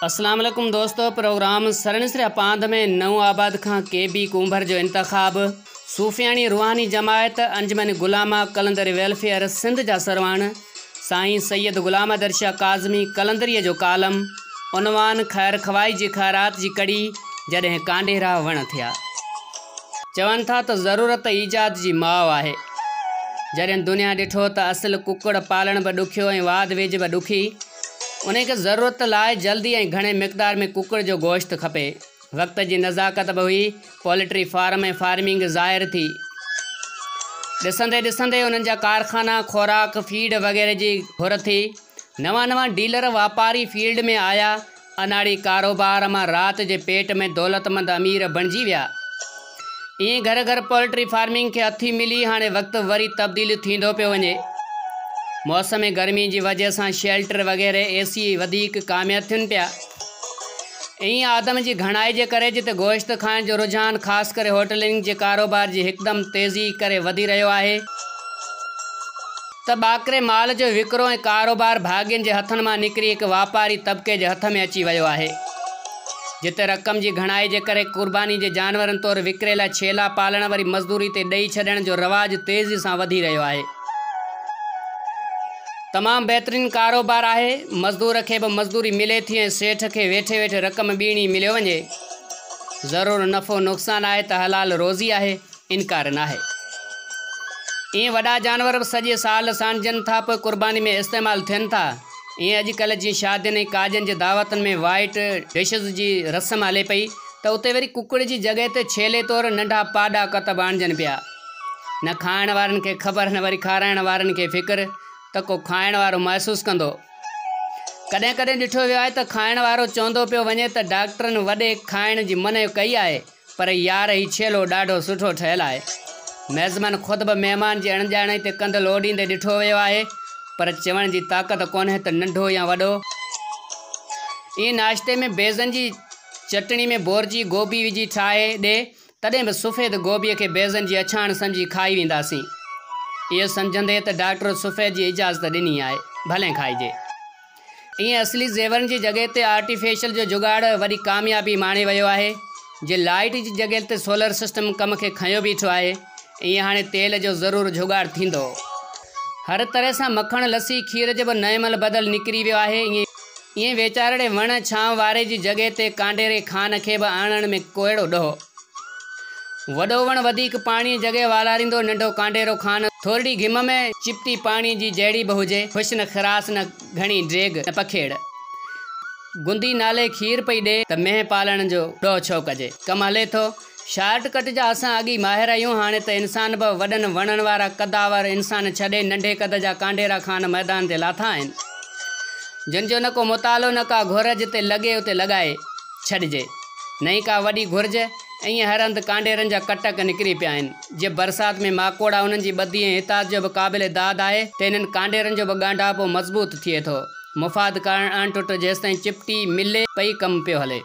अस्सलाम वालेकुम दोस्तों, प्रोग्राम सरणसर पांध में नऊ आबाद खां KB कुंभर जो इंतखाब। सूफियाणी रूहानी जमायत अंजमन गुलामा कलंदर वेलफेयर सिंध जा सरवाण साईं सैयद गुलाम दरशाह काज़मी कलंदरीअ जो कालम उनवान खैर खवाई जी खैरात जी कड़ी जॾहिं कांडेरा वण थिया। चवनि था त ज़रूरत ईजाद जी माउ आहे। जॾहिं दुनिया ॾिठो त असल कुकड़ पालण बि ॾुखियो ऐं वाध वेझ बि ॾुखी, उनखे ज़रूरत लाइ जल्दी ऐं घणे मिक़दार में कुकड़ जो गोश्त खपे। वक़्त जी नज़ाकत बि हुई। पोल्ट्री फार्म ऐं फार्मिंग ज़ाहिर थी। ॾिसंदे ॾिसंदे उन्हनि जा कारखाना, खुराक, फीड वग़ैरह जी घुर थी। नवां डीलर वापारी फील्ड में आया। अनाड़ी कारोबार मां राति जे पेट में दौलतमंद अमीर बणिजी विया। ईअं घर घर पोल्ट्री फार्मिंग खे हथी मिली। हाणे वक़्तु वरी तब्दील थींदो पियो वञे। मौसम गर्मी जी वजह सां शेल्टर वग़ैरह AC वधीक कामयाबु थियनि पिया। ईअं आदम जी घणाई जे करे जिते गोश्त खाइण जो रुझान ख़ासि करे होटलिंग जे कारोबार जी हिकदमि तेज़ी करे वधी रहियो आहे, त ॿाकरे माल जो विकिरो ऐं कारोबार भाॻियुनि जे हथनि मां निकिरी हिकु वापारी तबिके जे हथ में अची वियो आहे। जिते रक़म जी घणाई जे करे क़ुर्बानी जे जानवरनि तौरु विकिरे छेला पालण वरी मज़दूरी ते ॾेई छॾण जो रवाजु तेज़ी सां वधी रहियो आहे। तमामु बहितरीनु कारोबार आहे। मज़दूर खे बि मज़दूरी मिले थी ऐं सेठ खे वेठे वेठे रक़म ॿीणी मिलियो वञे। ज़रूरु नफ़ो नुक़सानु आहे त हलाल रोज़ी आहे, इनकार न आहे। ईअं वॾा जानवर बि सॼे साल सांझनि था, पोइ क़ुर्बानी में इस्तेमालु थियनि था। ईअं अॼुकल्ह जी शादियुनि ऐं काजनि जे दावतनि में वाइट डिशिज़ जी रस्म हले पई, त उते वरी कुकड़ जी जॻह ते छेले तौरु नंढा पाॾा कतब आणजनि पिया। न खाइण वारनि खे ख़बर, न वरी खाराइण वारनि खे फ़िक्र त को खाइण वारो महसूसु कंदो। कॾहिं कॾहिं ॾिठो वियो आहे त खाइण वारो चवंदो पियो वञे त डॉक्टरनि वॾे खाइण जी मना कई आहे, पर यार ही छेलो ॾाढो सुठो ठहियलु आहे। मेज़मान ख़ुदि बि महिमान जी अणॼाण ते कंध लोॾींदे ॾिठो वियो आहे, पर चवण जी ताक़त कोन्हे त नंढो या वॾो। ईअं नाश्ते में बेज़नि जी चटणी में बोरजी गोभी विझी ठाहे ॾे, तॾहिं बि सफ़ेद गोभीअ खे बेज़नि जी अछाण सम्झी खाई वेंदासीं, इहो सम्झंदे त डॉक्टर सफ़ेद जी इजाज़त ॾिनी आहे, भले खाइजे। ईअं असली ज़ेवरनि जी जॻह ते आर्टिफिशियल जो जुगाड़ वरी कामयाबी माणे वियो आहे। जे लाइट जी जॻह ते सोलर सिस्टम कम खे खंयो बीठो आहे, ईअं हाणे तेल जो ज़रूरु जुगाड़ थींदो। हर तरह सां मखण, लस्सी, खीर जो बि नएमल बदल निकिरी वियो आहे। ईअं वेचारड़े वण छांव वारे जी जॻह ते कांडेरे खान खे बि आणण में कोहिड़ो ॾोहो। वॾो वण वधीक पाणी जॻह वालारींदो, नंढो कांडेरो खान थोरी घिम में चिपटी पाणी जी जहिड़ी बि हुजे, ख़ुशि न ख़रास, न घणी ड्रेग, न पखेड़। गुंदी नाले खीर पई ॾे त मेंह पालण जो ॾोह छो कजे, कमु हले थो। शॉर्टकट जा असां अॻी माहिर आहियूं। हाणे त इंसान बि वॾनि वणनि वारा कदावर इंसान छॾे नंढे कद जा कांडेरा खान मैदान ते लाथा आहिनि, जिन जो न को मुतालो, न का घुर। जिते लॻे उते लॻाए छॾिजे, नई का वॾी घुर्ज। ईअं हर हंधि कांडेरनि जा कटक निकिरी पिया आहिनि। जीअं बरसाति में माकोड़ा, उन्हनि जी ॿधी ऐं हिताज जो बि क़ाबिल दाद आहे, त इन्हनि कांडेरनि जो बि ॻांढापो मज़बूत थिए थो। मुफ़ाद करणु अणटुट जेसिताईं चिपटी मिले पई कमु पियो हले।